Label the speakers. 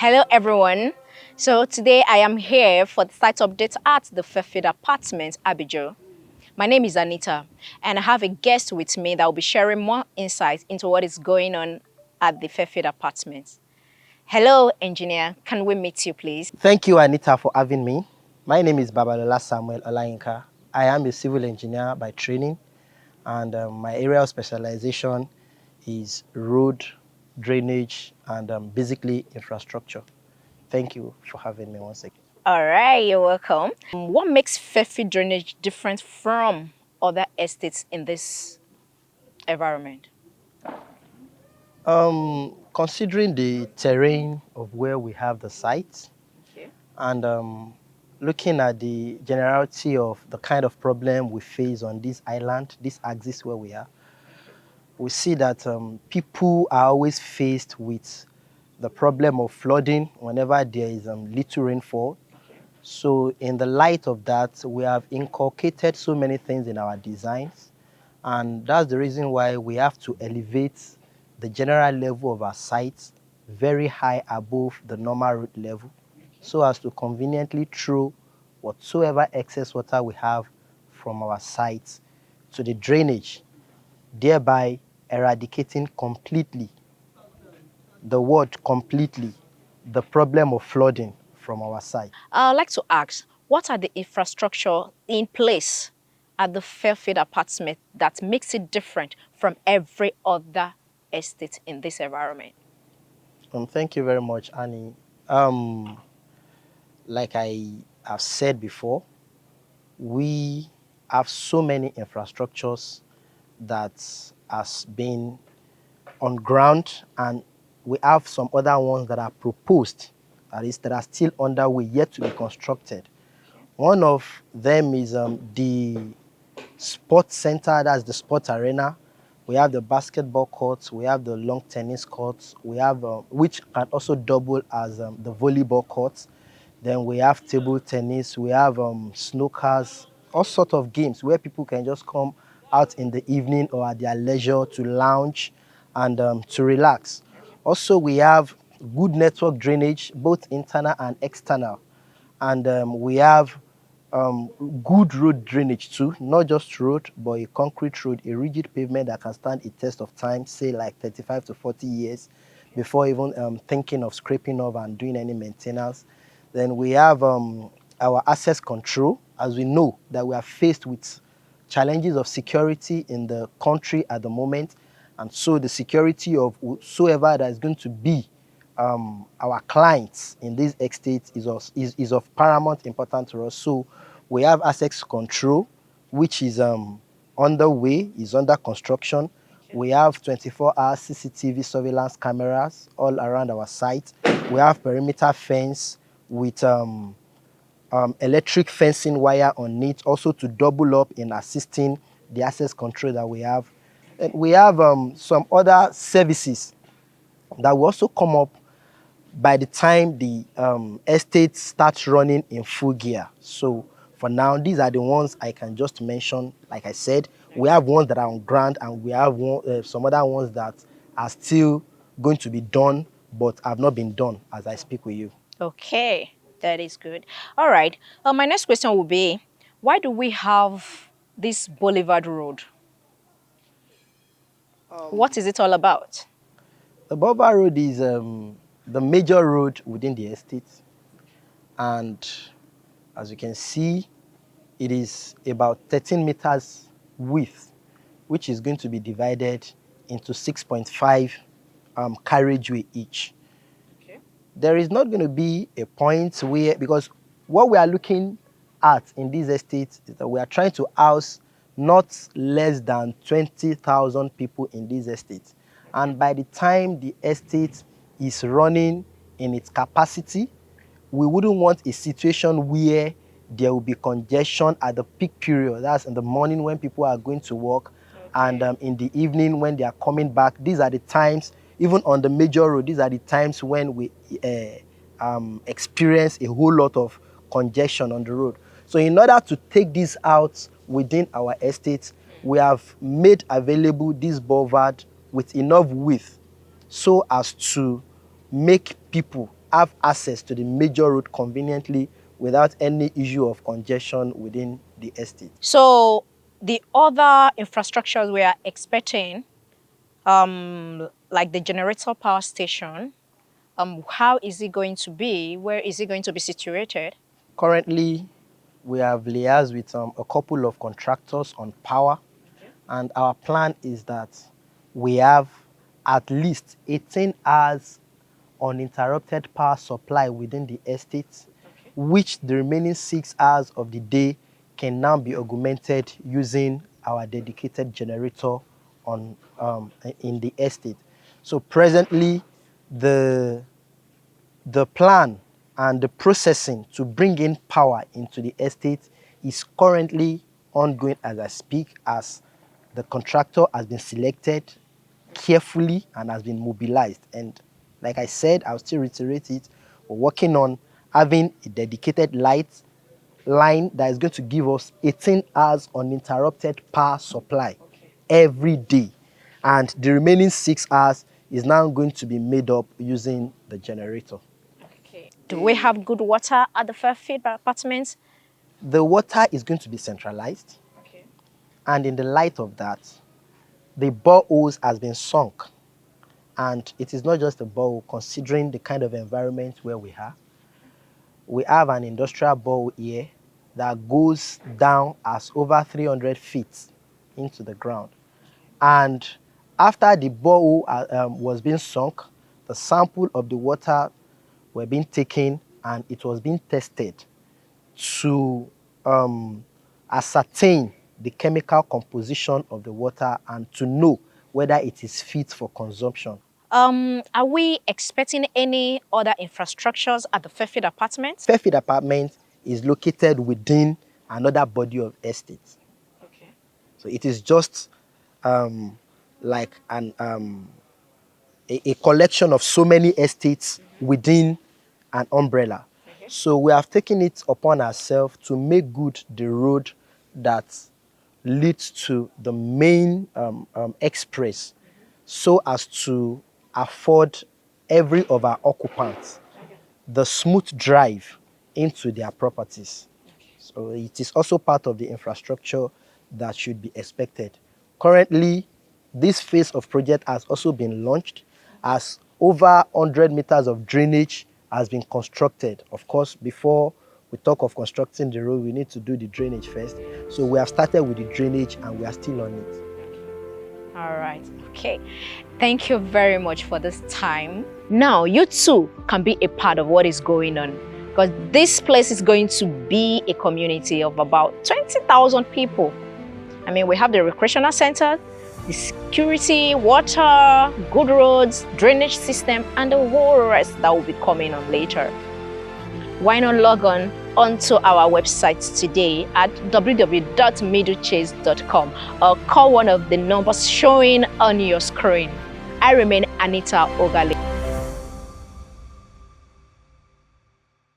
Speaker 1: Hello everyone. So today I am here for the site update at the Fairfield Apartment, Abijo. My name is Anita and I have a guest with me that will be sharing more insights into what is going on at the Fairfield Apartment. Hello engineer, can we meet you please?
Speaker 2: Thank you, Anita, for having me. My name is Babalola Samuel Olayinka. I am a civil engineer by training, and my area of specialization is road, drainage, and basically infrastructure. Thank you for having me once again.
Speaker 1: All right, you're welcome. What makes Fairfield drainage different from other estates in this environment?
Speaker 2: Considering the terrain of where we have the site,
Speaker 1: Okay.
Speaker 2: and looking at the generality of the kind of problem we face on this island, this axis where we are, we see that people are always faced with the problem of flooding whenever there is little rainfall. So in the light of that, we have inculcated so many things in our designs, and that's the reason why we have to elevate the general level of our sites very high above the normal road level, so as to conveniently throw whatsoever excess water we have from our sites to the drainage, thereby eradicating completely, the word completely, the problem of flooding from our side.
Speaker 1: I'd like to ask, what are the infrastructure in place at the Fairfield Apartment that makes it different from every other estate in this environment?
Speaker 2: Thank you very much, Annie. Like I have said before, we have so many infrastructures that has been on ground, and we have some other ones that are proposed, that are still underway, yet to be constructed. One of them is the sports center, that's the sports arena. We have the basketball courts, we have the long tennis courts, we have which can also double as the volleyball courts. Then we have table tennis, we have snookers, all sorts of games where people can just come out in the evening or at their leisure to lounge and to relax. Also, we have good network drainage, both internal and external. And we have good road drainage too, not just road, but a concrete road, a rigid pavement that can stand a test of time, say like 35 to 40 years, before even thinking of scraping off and doing any maintenance. Then we have our access control, as we know that we are faced with challenges of security in the country at the moment. And so the security of whosoever that is going to be our clients in this estate is of paramount importance to us. So we have access control, which is underway, is under construction. We have 24-hour CCTV surveillance cameras all around our site. We have perimeter fence with electric fencing wire on it, also to double up in assisting the access control that we have. And we have some other services that will also come up by the time the estate starts running in full gear. So for now, these are the ones I can just mention. Like I said, we have ones that are on ground, and we have some other ones that are still going to be done, but have not been done as I speak with you.
Speaker 1: Okay, that is good. All right, my next question will be, why do we have this Boulevard Road? What is it all about?
Speaker 2: The Boulevard Road is the major road within the estate, and as you can see, it is about 13 meters width, which is going to be divided into 6.5 carriageway each.
Speaker 1: Okay.
Speaker 2: There is not going to be a point where, because what we are looking at in this estate is that we are trying to house not less than 20,000 people in this estate. And by the time the estate is running in its capacity, we wouldn't want a situation where there will be congestion at the peak period. That's in the morning when people are going to work, okay, and in the evening when they are coming back. These are the times, even on the major road, these are the times when we experience a whole lot of congestion on the road. So in order to take this out within our estate, we have made available this boulevard with enough width so as to make people have access to the major road conveniently without any issue of congestion within the estate.
Speaker 1: So the other infrastructures we are expecting, like the generator power station, how is it going to be? Where is it going to be situated?
Speaker 2: Currently, we have liaised with a couple of contractors on power, and our plan is that we have at least 18 hours uninterrupted power supply within the estate, which the remaining 6 hours of the day can now be augmented using our dedicated generator in the estate. So presently, the plan and the processing to bring in power into the estate is currently ongoing as I speak, as the contractor has been selected carefully and has been mobilized. And like I said, I'll still reiterate it, we're working on having a dedicated light line that is going to give us 18 hours uninterrupted power supply every day. And the remaining 6 hours is now going to be made up using the generator.
Speaker 1: Do we have good water at the Fairfield Apartments?
Speaker 2: The water is going to be centralized. And in the light of that, the boreholes has been sunk. And it is not just a borehole, considering the kind of environment where we are. We have an industrial borehole here that goes down as over 300 feet into the ground. And after the borehole was being sunk, the sample of the water were being taken and it was being tested to ascertain the chemical composition of the water and to know whether it is fit for consumption.
Speaker 1: Are we expecting any other infrastructures at the Fairfield Apartments?
Speaker 2: Fairfield Apartment is located within another body of estate. So it is just like a collection of so many estates within an umbrella. So we have taken it upon ourselves to make good the road that leads to the main express, so as to afford every of our occupants the smooth drive into their properties. So it is also part of the infrastructure that should be expected. Currently, this phase of project has also been launched, as over 100 meters of drainage has been constructed. Of course, before we talk of constructing the road, we need to do the drainage first. So we have started with the drainage and we are still on it.
Speaker 1: All right, okay. Thank you very much for this time. Now, you too can be a part of what is going on, because this place is going to be a community of about 20,000 people. I mean, we have the recreational center, the security, water, good roads, drainage system, and the whole rest that will be coming on later. Why not log on onto our website today at www.middlechase.com or call one of the numbers showing on your screen. I remain Anita Ogale.